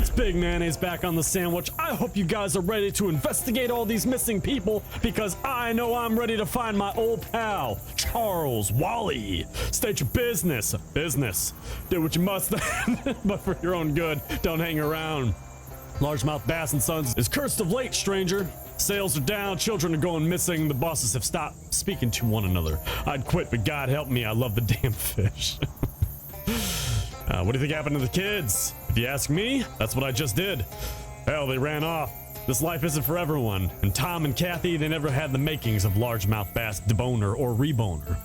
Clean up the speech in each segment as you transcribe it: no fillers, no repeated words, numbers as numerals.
It's Big Mayonnaze back on the sandwich. I hope you guys are ready to investigate all these missing people, because I know I'm ready to find my old pal, Charles Wally. State your business. Business. Do what you must, but for your own good, don't hang around. Largemouth Bass and Sons is cursed of late, stranger. Sales are down, children are going missing, the bosses have stopped speaking to one another. I'd quit, but God help me, I love the damn fish. What do you think happened to the kids? If you ask me, that's what I just did. Hell, they ran off. This life isn't for everyone. And Tom and Kathy, they never had the makings of largemouth bass deboner or reboner.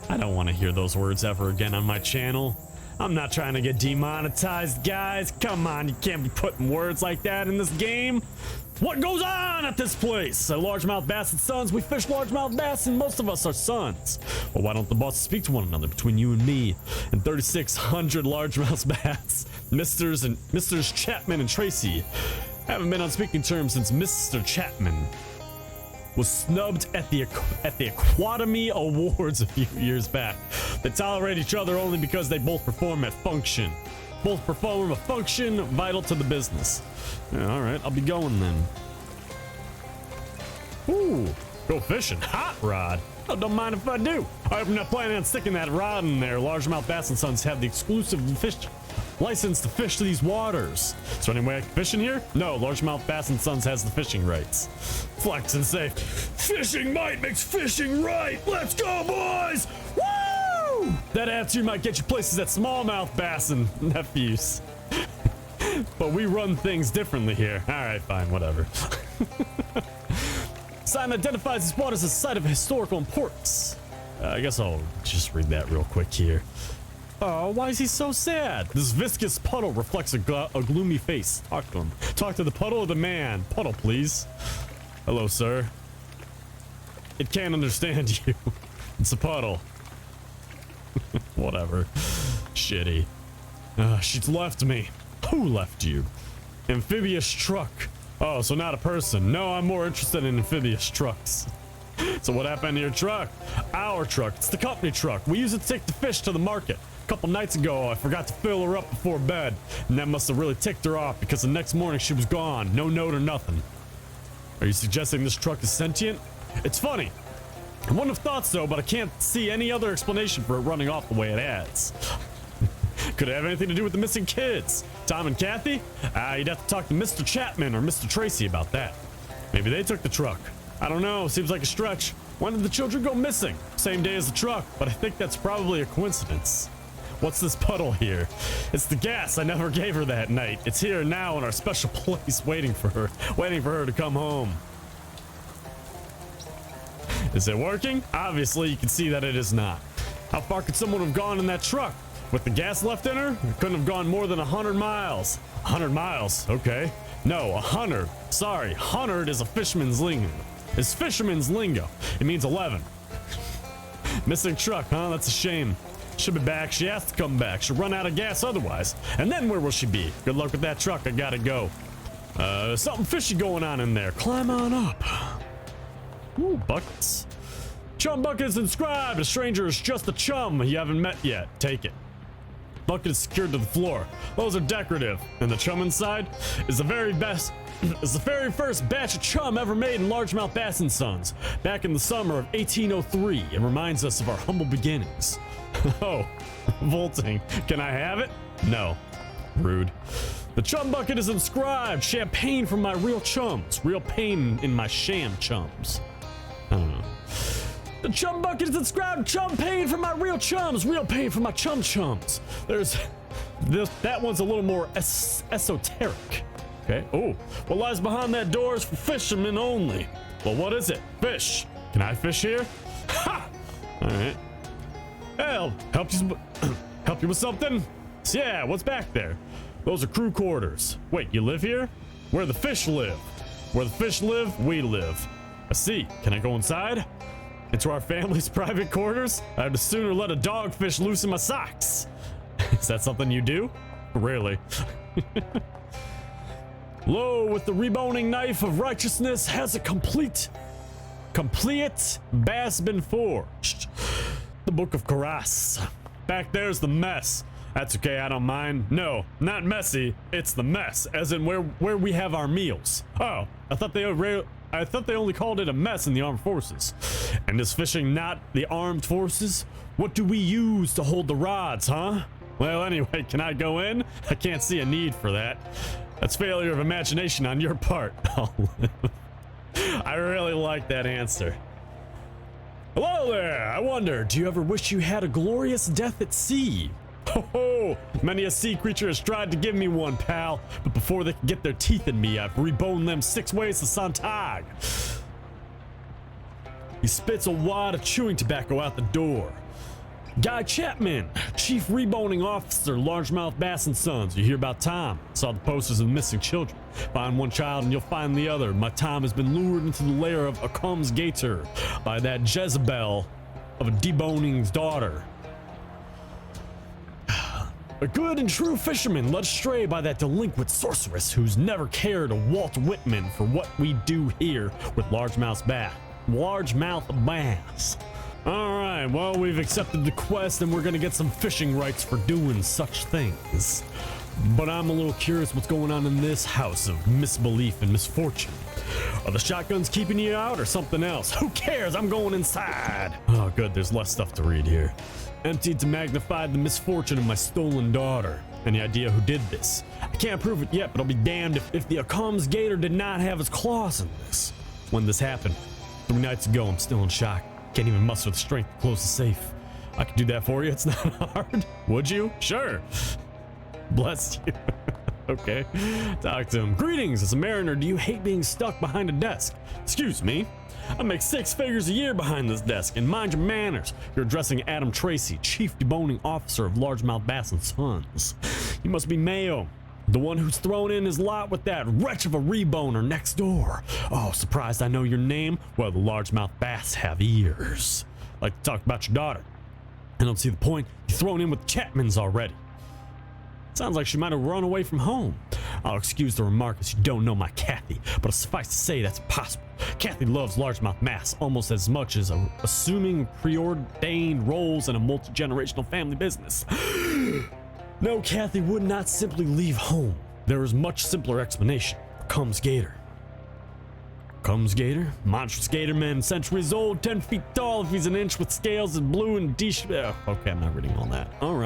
I don't want to hear those words ever again on my channel. I'm not trying to get demonetized, guys. Come on, you can't be putting words like that in this game. What goes on at this place? At Largemouth Bass and Sons, we fish largemouth bass, and most of us are sons. Well, why don't the bosses speak to one another between you and me and 3,600 largemouth bass? Misters Chapman and Tracy haven't been on speaking terms since Mr. Chapman was snubbed at the Aquatomy Awards a few years back. They tolerate each other only because they both perform a function vital to the business. Yeah, all right, I'll be going then. Ooh, go fishing. Hot rod. Oh, don't mind if I do. I hope you're not planning on sticking that rod in there. Largemouth Bass and Sons have the exclusive fish license to fish these waters. Is there any way I can fish in here? No, Largemouth Bass and Sons has the fishing rights. Flex and say, fishing might makes fishing right. Let's go, boys! Woo! That attitude might get you places at smallmouth bass and nephews. But we run things differently here. All right, fine, whatever. Sign identifies these waters as a site of historical importance. I guess I'll just read that real quick here. Oh, why is he so sad? This viscous puddle reflects a gloomy face. Talk to him. Talk to the puddle or the man? Puddle, please. Hello, sir. It can't understand you. It's a puddle. Whatever. Shitty. She's left me. Who left you? Amphibious truck. Oh, so not a person. No, I'm more interested in amphibious trucks. So what happened to your truck? Our truck. It's the company truck. We use it to take the fish to the market. A couple nights ago, I forgot to fill her up before bed, and that must have really ticked her off because the next morning she was gone. No note or nothing. Are you suggesting this truck is sentient? It's funny. I wouldn't have thought so, but I can't see any other explanation for it running off the way it has. Could it have anything to do with the missing kids? Tom and Kathy? You'd have to talk to Mr. Chapman or Mr. Tracy about that. Maybe they took the truck. I don't know, seems like a stretch. When did the children go missing? Same day as the truck, but I think that's probably a coincidence. What's this puddle here? It's the gas I never gave her that night. It's here now in our special place waiting for her to come home. Is it working? Obviously, you can see that it is not. How far could someone have gone in that truck? With the gas left in her? It couldn't have gone more than 100 miles. 100 miles, okay. No, 100. Sorry, 100 is a fisherman's lingo. It's fisherman's lingo. It means 11. Missing truck, huh? That's a shame. She'll be back. She has to come back. She'll run out of gas otherwise. And then where will she be? Good luck with that truck. I gotta go. Something fishy going on in there. Climb on up. Ooh, buckets. Chum bucket is inscribed. A stranger is just a chum you haven't met yet. Take it. Bucket is secured to the floor. Those are decorative. And the chum inside is the very first batch of chum ever made in Largemouth Bass and Sons. Back in the summer of 1803. It reminds us of our humble beginnings. Oh, Volting. Can I have it? No. Rude. The chum bucket is inscribed. Champagne from my real chums. Real pain in my sham chums. I don't know. The chum bucket is inscribed. Chum pain for my real chums. Real pain for my chums. There's this. That one's a little more esoteric. Okay. Oh, what lies behind that door is for fishermen only. Well, what is it? Fish. Can I fish here? Ha! All right. Help you with something? Yeah. What's back there? Those are crew quarters. Wait, you live here? Where the fish live. Where the fish live, we live. I see. Can I go inside? Into our family's private quarters? I'd sooner let a dogfish loose in my socks. Is that something you do? Rarely. Lo, with the reboning knife of righteousness has a complete bass been forged. The Book of Karas. Back there's the mess. That's okay, I don't mind. No, not messy. It's the mess, as in where we have our meals. Oh, I thought they only called it a mess in the armed forces. And is fishing not the armed forces? What do we use to hold the rods, huh? Well, anyway, can I go in? I can't see a need for that. That's failure of imagination on your part. I really like that answer. Hello there! I wonder, do you ever wish you had a glorious death at sea? Ho ho! Many a sea creature has tried to give me one, pal, but before they can get their teeth in me, I've reboned them 6 ways to Sontag. He spits a wad of chewing tobacco out the door. Guy Chapman, Chief Reboning Officer, Largemouth Bass and Sons. You hear about Tom? Saw the posters of missing children. Find one child and you'll find the other. My Tom has been lured into the lair of Occam's Gator by that Jezebel of a deboning's daughter. A good and true fisherman led astray by that delinquent sorceress who's never cared a Walt Whitman for what we do here with largemouth bass. Alright, well, we've accepted the quest and we're gonna get some fishing rights for doing such things. But I'm a little curious what's going on in this house of misbelief and misfortune. Are the shotguns keeping you out or something else? Who cares? I'm going inside. Oh, good, there's less stuff to read here. Emptied to magnify the misfortune of my stolen daughter. Any idea who did this? I can't prove it yet, but I'll be damned if the Occam's Gator did not have his claws in this. When this happened, 3 nights ago, I'm still in shock. Can't even muster the strength to close the safe. I could do that for you, it's not hard. Would you? Sure. Bless you. Okay. Talk to him. Greetings, as a mariner, do you hate being stuck behind a desk? Excuse me. I make 6 figures a year behind this desk, and mind your manners. You're addressing Adam Tracy, Chief Deboning Officer of Largemouth Bass and Sons. You must be Mayo, the one who's thrown in his lot with that wretch of a reboner next door. Oh, surprised I know your name? Well, the largemouth bass have ears. Like to talk about your daughter. I don't see the point. You've thrown in with Chapman's already. Sounds like she might have run away from home. I'll excuse the remark as you don't know my Kathy, but suffice to say that's impossible. Kathy loves largemouth bass almost as much as assuming preordained roles in a multi-generational family business. No, Kathy would not simply leave home. There is much simpler explanation. Comes Gator. Comes Gator? Monstrous gator man, centuries old, 10 feet tall. If he's an inch with scales and blue and okay, I'm not reading all that. All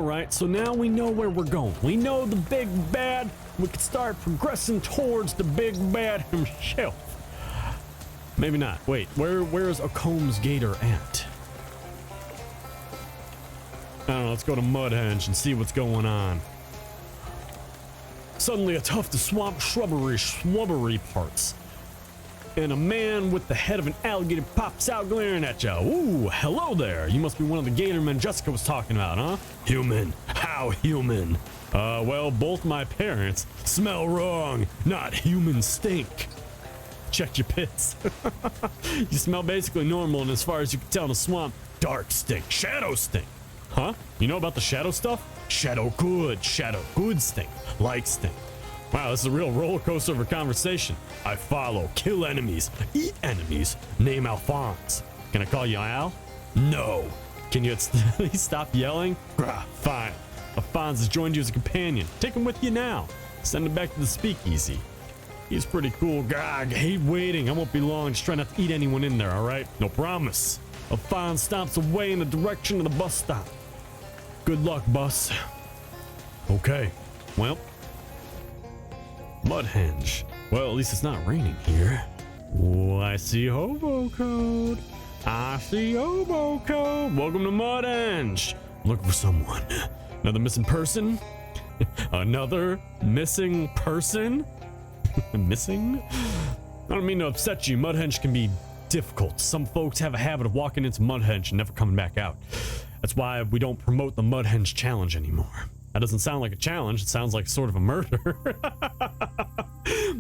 right. So now we know where we're going. We know the big bad. We can start progressing towards the big bad himself. Maybe not. Wait, where is Occam's Gator at? I don't know, let's go to Mudhenge and see what's going on. Suddenly a tuft of swamp shrubbery parts. And a man with the head of an alligator pops out glaring at you. Ooh, hello there. You must be one of the gator men Jessica was talking about, huh? Human. How human? Well, both my parents smell wrong. Not human stink. Check your pits. You smell basically normal, and as far as you can tell in the swamp, dark stink, shadow stink. Huh? You know about the shadow stuff? Shadow good stink, like stink. Wow, this is a real roller coaster of a conversation. I follow, kill enemies, eat enemies, name Alphonse. Can I call you Al? No. Can you at least stop yelling? Fine. Alphonse has joined you as a companion. Take him with you now. Send him back to the speakeasy. He's pretty cool. God, I hate waiting. I won't be long. Just try not to eat anyone in there, all right? No promise. Alphonse stomps away in the direction of the bus stop. Good luck, bus. Okay. Well. Mudhenge. Well, at least it's not raining here. Oh, I see hobo code. Welcome to Mudhenge. Looking for someone. Another missing person? Another missing person? Missing? I don't mean to upset you. Mudhenge can be difficult. Some folks have a habit of walking into Mudhenge and never coming back out. That's why we don't promote the Mudhenge challenge anymore. That doesn't sound like a challenge. It sounds like sort of a murder.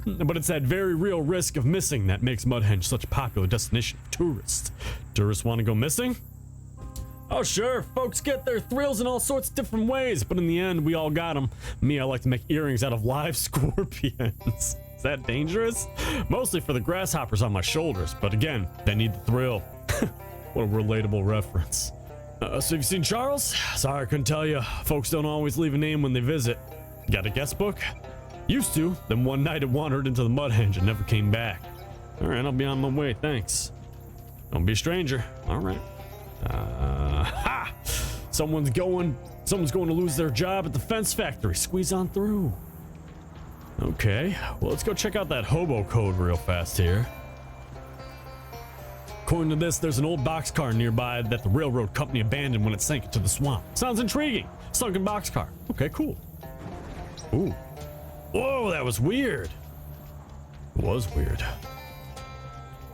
But it's that very real risk of missing that makes Mudhenge such a popular destination for tourists. Tourists want to go missing? Oh sure, folks get their thrills in all sorts of different ways, but in the end, we all got them. Me, I like to make earrings out of live scorpions. Is that dangerous? Mostly for the grasshoppers on my shoulders, but again, they need the thrill. What a relatable reference. So you've seen Charles? Sorry, I couldn't tell you. Folks don't always leave a name when they visit. Got a guest book? Used to. Then one night it wandered into the Mudhenge and never came back. All right, I'll be on my way. Thanks. Don't be a stranger. All right. Ha! Someone's going to lose their job at the fence factory. Squeeze on through. Okay, well, let's go check out that hobo code real fast here. According to this, there's an old boxcar nearby that the railroad company abandoned when it sank into the swamp. Sounds intriguing. Sunken boxcar. Okay, cool. Ooh. Whoa, that was weird. It was weird.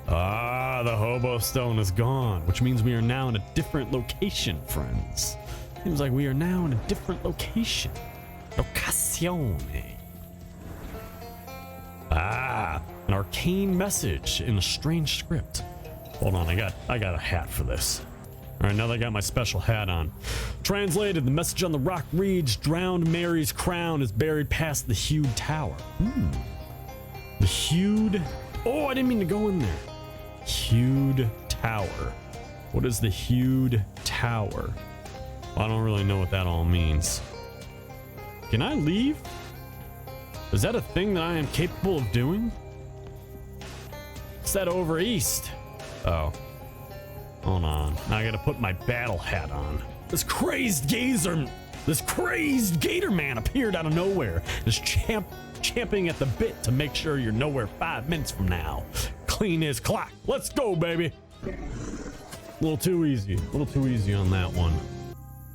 Ah, the hobo stone is gone, which means we are now in a different location, friends. Seems like we are now in a different location. Locazione. Ah, an arcane message in a strange script. Hold on, I got a hat for this. All right, now that I got my special hat on. Translated, the message on the rock reads, drowned Mary's crown is buried past the hewed tower. The hewed... Oh, I didn't mean to go in there. Hewed tower. What is the hewed tower? Well, I don't really know what that all means. Can I leave? Is that a thing that I am capable of doing? It's that over east. Oh. Hold on. Now I gotta put my battle hat on. This crazed gator man appeared out of nowhere. Just champing at the bit to make sure you're nowhere 5 minutes from now. Clean his clock. Let's go, baby. A little too easy on that one.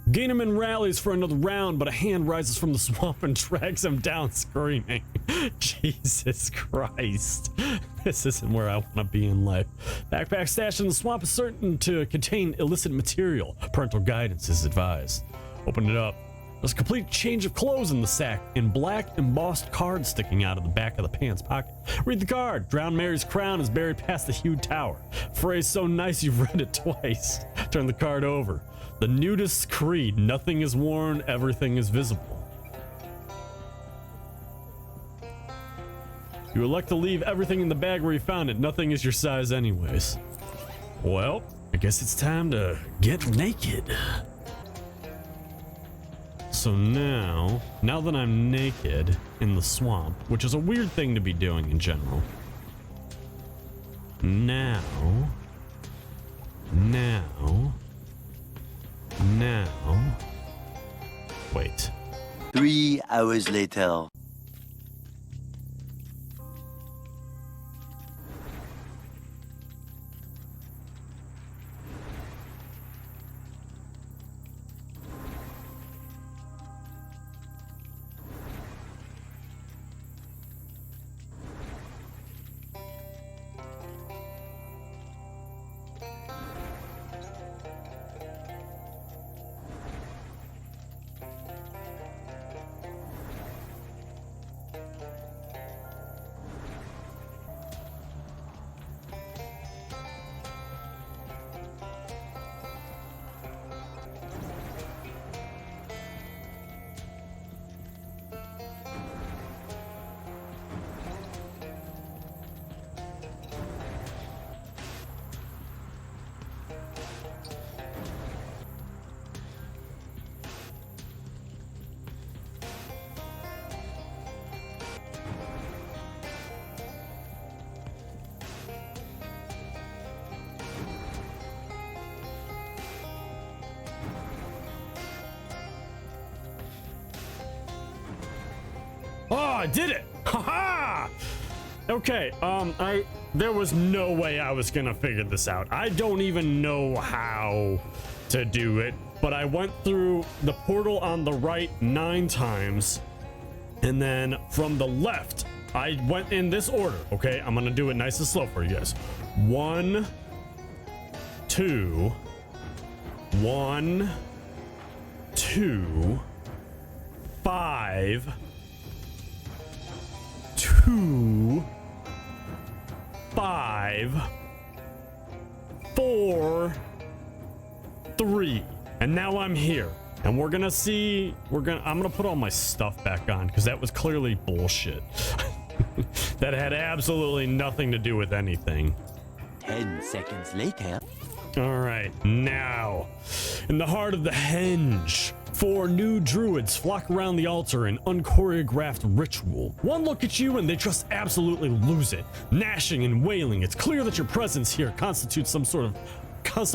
Gainerman rallies for another round, but a hand rises from the swamp and drags him down screaming. Jesus Christ. This isn't where I want to be in life. Backpack stashed in the swamp is certain to contain illicit material. Parental guidance is advised. Open it up. There's a complete change of clothes in the sack, and black embossed cards sticking out of the back of the pants pocket. Read the card. Drowned Mary's crown is buried past the hewed tower. Phrase so nice you've read it twice. Turn the card over. The nudist's creed. Nothing is worn, everything is visible. You elect to leave everything in the bag where you found it. Nothing is your size anyways. Well, I guess it's time to get naked. So now that I'm naked in the swamp, which is a weird thing to be doing in general. Now. Wait. 3 hours later. Oh, I did it! Haha! Okay, there was no way I was gonna figure this out. I don't even know how to do it, but I went through the portal on the right 9 times, and then from the left, I went in this order, okay? I'm gonna do it nice and slow for you guys. 1, 2, 1, 2, 5, 2, 5, 4, 3, and now I'm here. And we're gonna see. I'm gonna put all my stuff back on because that was clearly bullshit. That had absolutely nothing to do with anything. 10 seconds later. All right, now, in the heart of the henge, 4 new druids flock around the altar in unchoreographed ritual. One look at you and they just absolutely lose it, gnashing and wailing. It's clear that your presence here constitutes some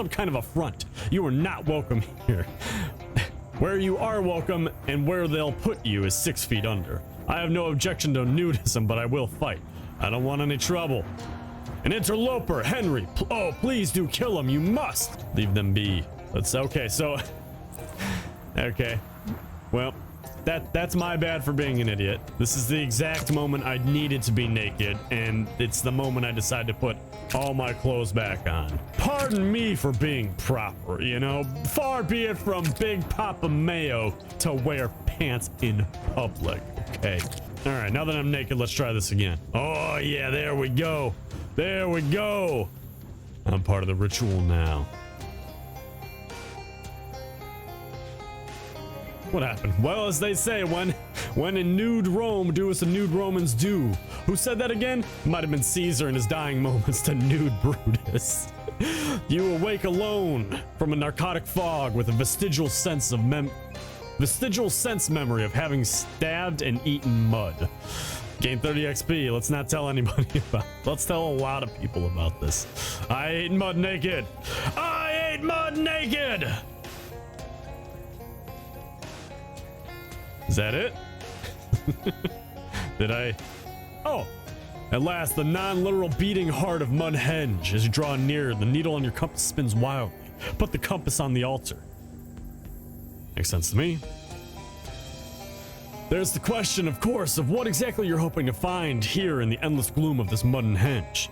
kind of affront. You are not welcome here. Where you are welcome and where they'll put you is 6 feet under. I have no objection to nudism, but I will fight. I don't want any trouble. An interloper, Henry. Oh, please do kill him. You must leave them be. That's okay. So, okay. Well, that's my bad for being an idiot. This is the exact moment I needed to be naked, and it's the moment I decided to put all my clothes back on. Pardon me for being proper, you know? Far be it from Big Papa Mayo to wear pants in public, okay? All right, now that I'm naked, let's try this again. Oh, yeah, there we go. There we go. I'm part of the ritual now. What happened? Well, as they say, when in nude Rome, do as the nude Romans do. Who said that again? Might have been Caesar in his dying moments to nude Brutus. You awake alone from a narcotic fog with a vestigial sense memory of having stabbed and eaten mud. Gain 30 XP. Let's not tell anybody about it. Let's tell a lot of people about this. I ate mud naked. I ate mud naked. Is that it? Did I? Oh, at last, the non-literal beating heart of Mudhenge. As you draw near, the needle on your compass spins wildly. Put the compass on the altar. Makes sense to me. There's the question, of course, of what exactly you're hoping to find here in the endless gloom of this Mudhenge.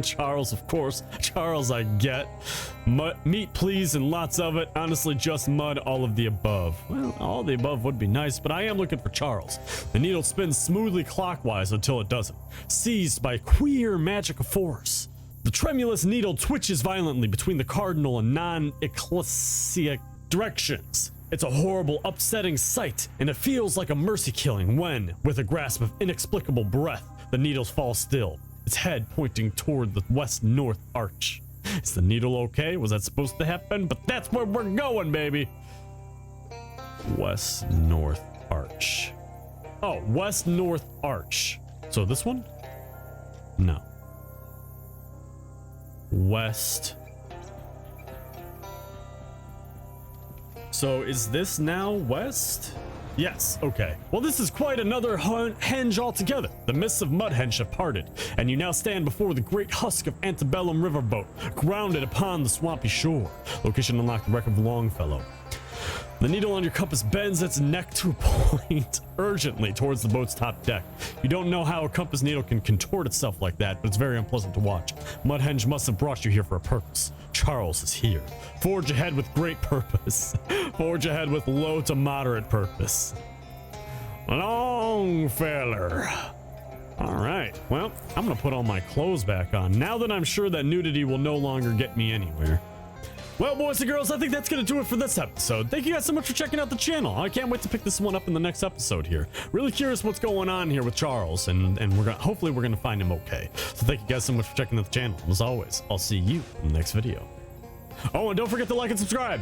Charles, of course. Charles, I get. Meat, please, and lots of it. Honestly, just mud, all of the above. Well, all of the above would be nice, but I am looking for Charles. The needle spins smoothly clockwise until it doesn't. Seized by queer magic force. The tremulous needle twitches violently between the cardinal and non-ecclesiastic directions. It's a horrible, upsetting sight, and it feels like a mercy killing when, with a grasp of inexplicable breath, the needles fall still, its head pointing toward the west-north arch. Is the needle okay? Was that supposed to happen? But that's where we're going, baby! West-north arch. Oh, west-north arch. So this one? No. West. So is this now west? Yes, okay. Well, this is quite another henge altogether. The mists of Mudhenge have parted, and you now stand before the great husk of antebellum riverboat, grounded upon the swampy shore. Location unlocked, wreck of Longfellow. The needle on your compass bends its neck to a point urgently towards the boat's top deck. You don't know how a compass needle can contort itself like that, but it's very unpleasant to watch. Mudhenge must have brought you here for a purpose. Charles is here. Forge ahead with great purpose. Forge ahead with low to moderate purpose. Longfellow. All right, well, I'm gonna put all my clothes back on now that I'm sure that nudity will no longer get me anywhere. Well, boys and girls, I think that's going to do it for this episode. Thank you guys so much for checking out the channel. I can't wait to pick this one up in the next episode here. Really curious what's going on here with Charles, and hopefully we're going to find him okay. So thank you guys so much for checking out the channel. As always, I'll see you in the next video. Oh, and don't forget to like and subscribe.